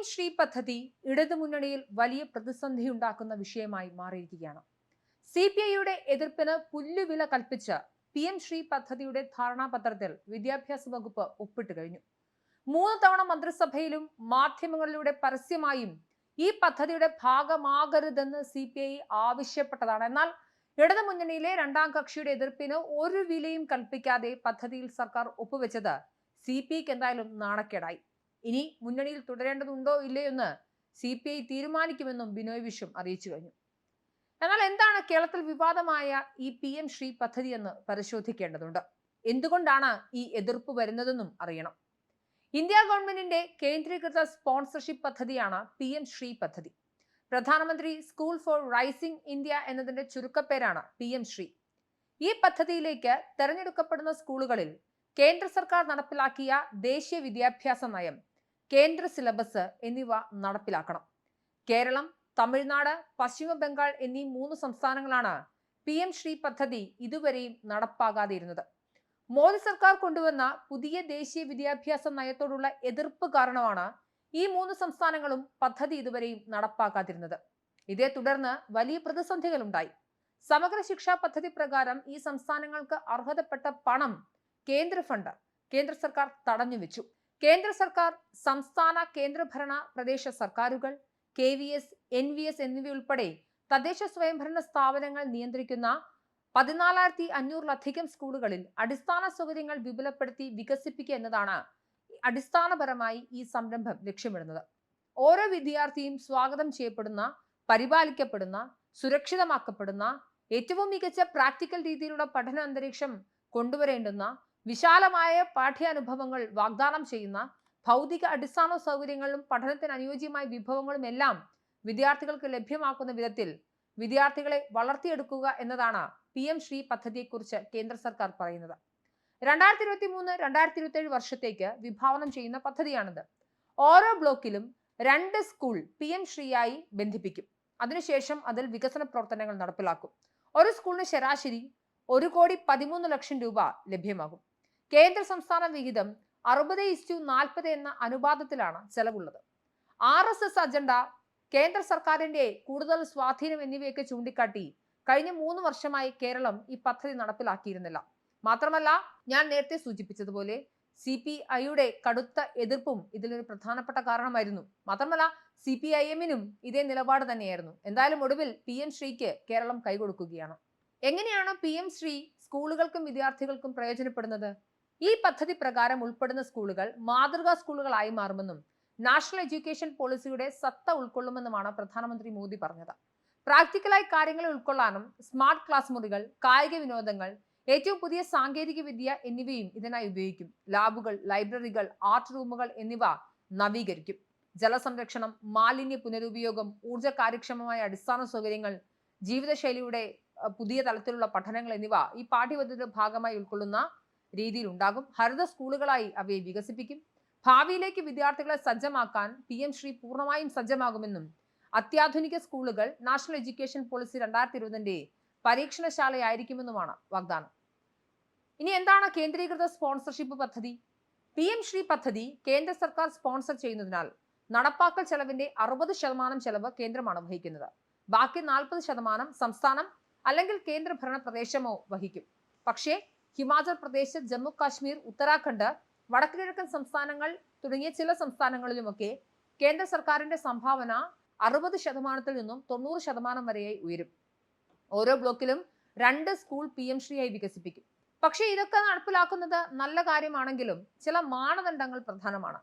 ശ്രീ പദ്ധതി ഇടതുമുന്നണിയിൽ വലിയ പ്രതിസന്ധിയുണ്ടാക്കുന്ന വിഷയമായി മാറിയിരിക്കുകയാണ്. CPIയുടെ എതിർപ്പിന് പുല്ലുവില കൽപ്പിച്ച് PM ശ്രീ പദ്ധതിയുടെ ധാരണാപത്രത്തിൽ വിദ്യാഭ്യാസ വകുപ്പ് ഒപ്പിട്ട് കഴിഞ്ഞു. 3 തവണ മന്ത്രിസഭയിലും മാധ്യമങ്ങളിലൂടെ പരസ്യമായും ഈ പദ്ധതിയുടെ ഭാഗമാകരുതെന്ന് CPI ആവശ്യപ്പെട്ടതാണ്. എന്നാൽ ഇടതുമുന്നണിയിലെ രണ്ടാം കക്ഷിയുടെ എതിർപ്പിന് ഒരു വിലയും കൽപ്പിക്കാതെ പദ്ധതിയിൽ സർക്കാർ ഒപ്പുവെച്ചത് CPIക്ക് എന്തായാലും നാണക്കേടായി. ഇനി മുന്നണിയിൽ തുടരേണ്ടതുണ്ടോ ഇല്ലയോ എന്ന് CPI തീരുമാനിക്കുമെന്നും ബിനോയ് വിശ്വം അറിയിച്ചു കഴിഞ്ഞു. എന്നാൽ എന്താണ് കേരളത്തിൽ വിവാദമായ ഈ PM ശ്രീ പദ്ധതി എന്ന് പരിശോധിക്കേണ്ടതുണ്ട്. എന്തുകൊണ്ടാണ് ഈ എതിർപ്പ് വരുന്നതെന്നും അറിയണം. ഇന്ത്യ ഗവൺമെന്റിന്റെ കേന്ദ്രീകൃത സ്പോൺസർഷിപ്പ് പദ്ധതിയാണ് PM ശ്രീ പദ്ധതി. പ്രധാനമന്ത്രി സ്കൂൾ ഫോർ റൈസിംഗ് ഇന്ത്യ എന്നതിന്റെ ചുരുക്കപ്പേരാണ് PM ശ്രീ. ഈ പദ്ധതിയിലേക്ക് തെരഞ്ഞെടുക്കപ്പെടുന്ന സ്കൂളുകളിൽ കേന്ദ്ര സർക്കാർ നടപ്പിലാക്കിയ ദേശീയ വിദ്യാഭ്യാസ നയം, കേന്ദ്ര സിലബസ് എന്നിവ നടപ്പിലാക്കണം. കേരളം, തമിഴ്നാട്, പശ്ചിമ ബംഗാൾ എന്നീ 3 സംസ്ഥാനങ്ങളാണ് PM ശ്രീ പദ്ധതി ഇതുവരെയും നടപ്പാകാതിരുന്നത്. മോദി സർക്കാർ കൊണ്ടുവന്ന പുതിയ ദേശീയ വിദ്യാഭ്യാസ നയത്തോടുള്ള എതിർപ്പ് കാരണമാണ് ഈ 3 സംസ്ഥാനങ്ങളും പദ്ധതി ഇതുവരെയും നടപ്പാക്കാതിരുന്നത്. ഇതേ തുടർന്ന് വലിയ പ്രതിസന്ധികൾ ഉണ്ടായി. സമഗ്ര ശിക്ഷാ പദ്ധതി പ്രകാരം ഈ സംസ്ഥാനങ്ങൾക്ക് അർഹതപ്പെട്ട പണം കേന്ദ്ര ഫണ്ട് കേന്ദ്ര സർക്കാർ തടഞ്ഞുവെച്ചു. കേന്ദ്ര സർക്കാർ, സംസ്ഥാന കേന്ദ്രഭരണ പ്രദേശ സർക്കാരുകൾ, KVS, NVS എന്നിവയുൾപ്പെടെ തദ്ദേശ സ്വയംഭരണ സ്ഥാപനങ്ങൾ നിയന്ത്രിക്കുന്ന 14,500-ലധികം സ്കൂളുകളിൽ അടിസ്ഥാന സൗകര്യങ്ങൾ വിപുലപ്പെടുത്തി വികസിപ്പിക്കുക എന്നതാണ് അടിസ്ഥാനപരമായി ഈ സംരംഭം ലക്ഷ്യമിടുന്നത്. ഓരോ വിദ്യാർത്ഥിയും സ്വാഗതം ചെയ്യപ്പെടുന്ന, പരിപാലിക്കപ്പെടുന്ന, സുരക്ഷിതമാക്കപ്പെടുന്ന, ഏറ്റവും മികച്ച പ്രാക്ടിക്കൽ രീതിയിലുള്ള പഠന അന്തരീക്ഷം കൊണ്ടുവരേണ്ടുന്ന, വിശാലമായ പാഠ്യാനുഭവങ്ങൾ വാഗ്ദാനം ചെയ്യുന്ന, ഭൗതിക അടിസ്ഥാന സൗകര്യങ്ങളും പഠനത്തിന് അനുയോജ്യമായ വിഭവങ്ങളും എല്ലാം വിദ്യാർത്ഥികൾക്ക് ലഭ്യമാക്കുന്ന വിധത്തിൽ വിദ്യാർത്ഥികളെ വളർത്തിയെടുക്കുക എന്നതാണ് PM ശ്രീ പദ്ധതിയെക്കുറിച്ച് കേന്ദ്ര സർക്കാർ പറയുന്നത്. 2023-2027 വർഷത്തേക്ക് വിഭാവനം ചെയ്യുന്ന പദ്ധതിയാണിത്. ഓരോ ബ്ലോക്കിലും 2 സ്കൂൾ PM ശ്രീയായി ബന്ധിപ്പിക്കും. അതിനുശേഷം അതിൽ വികസന പ്രവർത്തനങ്ങൾ നടപ്പിലാക്കും. ഒരു സ്കൂളിന് ശരാശരി 1,13,00,000 രൂപ ലഭ്യമാകും. കേന്ദ്ര സംസ്ഥാന വിഹിതം 60:40 എന്ന അനുപാതത്തിലാണ് ചെലവുള്ളത്. RSS അജണ്ട, കേന്ദ്ര സർക്കാരിന്റെ കൂടുതൽ സ്വാധീനം എന്നിവയൊക്കെ ചൂണ്ടിക്കാട്ടി കഴിഞ്ഞ 3 വർഷമായി കേരളം ഈ പദ്ധതി നടപ്പിലാക്കിയിരുന്നില്ല. മാത്രമല്ല, ഞാൻ നേരത്തെ സൂചിപ്പിച്ചതുപോലെ CPIയുടെ കടുത്ത എതിർപ്പും ഇതിലൊരു പ്രധാനപ്പെട്ട കാരണമായിരുന്നു. മാത്രമല്ല, CPIMനും ഇതേ നിലപാട് തന്നെയായിരുന്നു. എന്തായാലും ഒടുവിൽ PM ശ്രീക്ക് കേരളം കൈകൊടുക്കുകയാണ്. എങ്ങനെയാണ് PM ശ്രീ സ്കൂളുകൾക്കും വിദ്യാർത്ഥികൾക്കും പ്രയോജനപ്പെടുന്നത്? ഈ പദ്ധതി പ്രകാരം ഉൾപ്പെടുന്ന സ്കൂളുകൾ മാതൃകാ സ്കൂളുകളായി മാറുമെന്നും നാഷണൽ എഡ്യൂക്കേഷൻ പോളിസിയുടെ സത്ത ഉൾക്കൊള്ളുമെന്നുമാണ് പ്രധാനമന്ത്രി മോദി പറഞ്ഞത്. പ്രാക്ടിക്കലായി കാര്യങ്ങൾ ഉൾക്കൊള്ളാനും സ്മാർട്ട് ക്ലാസ് മുറികൾ, കായിക വിനോദങ്ങൾ, ഏറ്റവും പുതിയ സാങ്കേതിക വിദ്യ എന്നിവയും ഇതിനായി ഉപയോഗിക്കും. ലാബുകൾ, ലൈബ്രറികൾ, ആർട്ട് റൂമുകൾ എന്നിവ നവീകരിക്കും. ജലസംരക്ഷണം, മാലിന്യ പുനരുപയോഗം, ഊർജ്ജ കാര്യക്ഷമമായ അടിസ്ഥാന സൗകര്യങ്ങൾ, ജീവിതശൈലിയുടെ പുതിയ തലത്തിലുള്ള പഠനങ്ങൾ എന്നിവ ഈ പാഠ്യപദ്ധതിയുടെ ഭാഗമായി ഉൾക്കൊള്ളുന്ന രീതിയിൽ ഉണ്ടാകും. ഹരിത സ്കൂളുകളായി അവയെ വികസിപ്പിക്കും. ഭാവിയിലേക്ക് വിദ്യാർത്ഥികളെ സജ്ജമാക്കാൻ PM ശ്രീ പൂർണ്ണമായും സജ്ജമാകുമെന്നും അത്യാധുനിക സ്കൂളുകൾ നാഷണൽ എഡ്യൂക്കേഷൻ പോളിസി 2020ന്റെ പരീക്ഷണശാലയായിരിക്കുമെന്നുമാണ് വാഗ്ദാനം. ഇനി എന്താണ് കേന്ദ്രീകൃത സ്പോൺസർഷിപ്പ് പദ്ധതി? PM ശ്രീ പദ്ധതി കേന്ദ്ര സർക്കാർ സ്പോൺസർ ചെയ്യുന്നതിനാൽ നടപ്പാക്കൽ ചെലവിന്റെ 60% ചെലവ് കേന്ദ്രമാണ് വഹിക്കുന്നത്. ബാക്കി 40% സംസ്ഥാനം അല്ലെങ്കിൽ കേന്ദ്രഭരണ പ്രദേശമോ വഹിക്കും. പക്ഷേ ഹിമാചൽ പ്രദേശ്, ജമ്മു കാശ്മീർ, ഉത്തരാഖണ്ഡ്, വടക്കുകിഴക്കൻ സംസ്ഥാനങ്ങൾ തുടങ്ങിയ ചില സംസ്ഥാനങ്ങളിലുമൊക്കെ കേന്ദ്ര സർക്കാരിന്റെ സംഭാവന 60% നിന്നും 90% വരെയായി ഉയരും. ഓരോ ബ്ലോക്കിലും 2 സ്കൂൾ PM ശ്രീയായി വികസിപ്പിക്കും. പക്ഷേ ഇതൊക്കെ നടപ്പിലാക്കുന്നത് നല്ല കാര്യമാണെങ്കിലും ചില മാനദണ്ഡങ്ങൾ പ്രധാനമാണ്.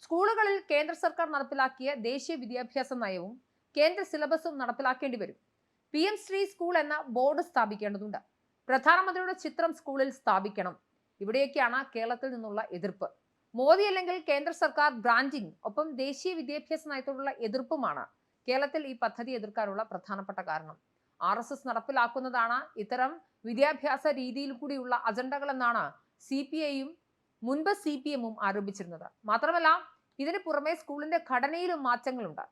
സ്കൂളുകളിൽ കേന്ദ്ര സർക്കാർ നടപ്പിലാക്കിയ ദേശീയ വിദ്യാഭ്യാസ നയവും കേന്ദ്ര സിലബസും നടപ്പിലാക്കേണ്ടി വരും. PM ശ്രീ സ്കൂൾ എന്ന ബോർഡ് സ്ഥാപിക്കേണ്ടതുണ്ട്. പ്രധാനമന്ത്രിയുടെ ചിത്രം സ്കൂളിൽ സ്ഥാപിക്കണം. ഇവിടെയൊക്കെയാണ് കേരളത്തിൽ നിന്നുള്ള എതിർപ്പ്. മോദി അല്ലെങ്കിൽ കേന്ദ്ര സർക്കാർ ബ്രാൻഡിംഗ്, ഒപ്പം ദേശീയ വിദ്യാഭ്യാസ നയത്തോടുള്ള എതിർപ്പുമാണ് കേരളത്തിൽ ഈ പദ്ധതി എതിർക്കാനുള്ള പ്രധാനപ്പെട്ട കാരണം. RSS നടപ്പിലാക്കുന്നതാണ് ഇത്തരം വിദ്യാഭ്യാസ രീതിയിൽ കൂടിയുള്ള അജണ്ടകൾ എന്നാണ് CPIയും മുൻപ് CPMും ആരോപിച്ചിരുന്നത്. മാത്രമല്ല, ഇതിന് പുറമെ സ്കൂളിന്റെ ഘടനയിലും മാറ്റങ്ങളുണ്ട്.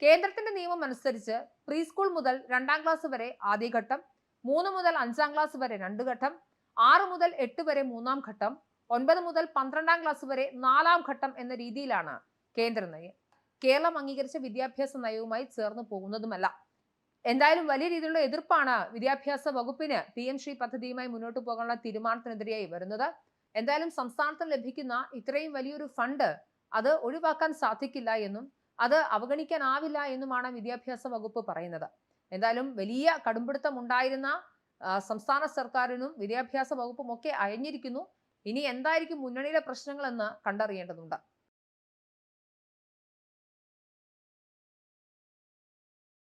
കേന്ദ്രത്തിന്റെ നിയമം അനുസരിച്ച് പ്രീ സ്കൂൾ മുതൽ 2ാം ക്ലാസ് വരെ ആദ്യഘട്ടം, 3 മുതൽ 5ാം ക്ലാസ് വരെ 2 ഘട്ടം, 6 മുതൽ 8 വരെ 3ാം ഘട്ടം, 9 മുതൽ 12ാം ക്ലാസ് വരെ 4ാം ഘട്ടം എന്ന രീതിയിലാണ് കേന്ദ്ര നയം. കേരളം അംഗീകരിച്ച വിദ്യാഭ്യാസ നയവുമായി ചേർന്ന് പോകുന്നതുമല്ല. എന്തായാലും വലിയ രീതിയിലുള്ള എതിർപ്പാണ് വിദ്യാഭ്യാസ വകുപ്പിന് PM ശ്രീ പദ്ധതിയുമായി മുന്നോട്ട് പോകാനുള്ള തീരുമാനത്തിനെതിരെയായി വരുന്നത്. എന്തായാലും സംസ്ഥാനത്തിന് ലഭിക്കുന്ന ഇത്രയും വലിയൊരു ഫണ്ട് അത് ഒഴിവാക്കാൻ സാധിക്കില്ല എന്നും അത് അവഗണിക്കാനാവില്ല എന്നുമാണ് വിദ്യാഭ്യാസ വകുപ്പ് പറയുന്നത്. എന്തായാലും വലിയ കടുംപിടുത്തം ഉണ്ടായിരുന്ന സംസ്ഥാന സർക്കാരിനും വിദ്യാഭ്യാസ വകുപ്പും ഒക്കെ അയഞ്ഞിരിക്കുന്നു. ഇനി എന്തായിരിക്കും മുന്നണിയിലെ പ്രശ്നങ്ങൾ എന്ന് കണ്ടറിയേണ്ടതുണ്ട്.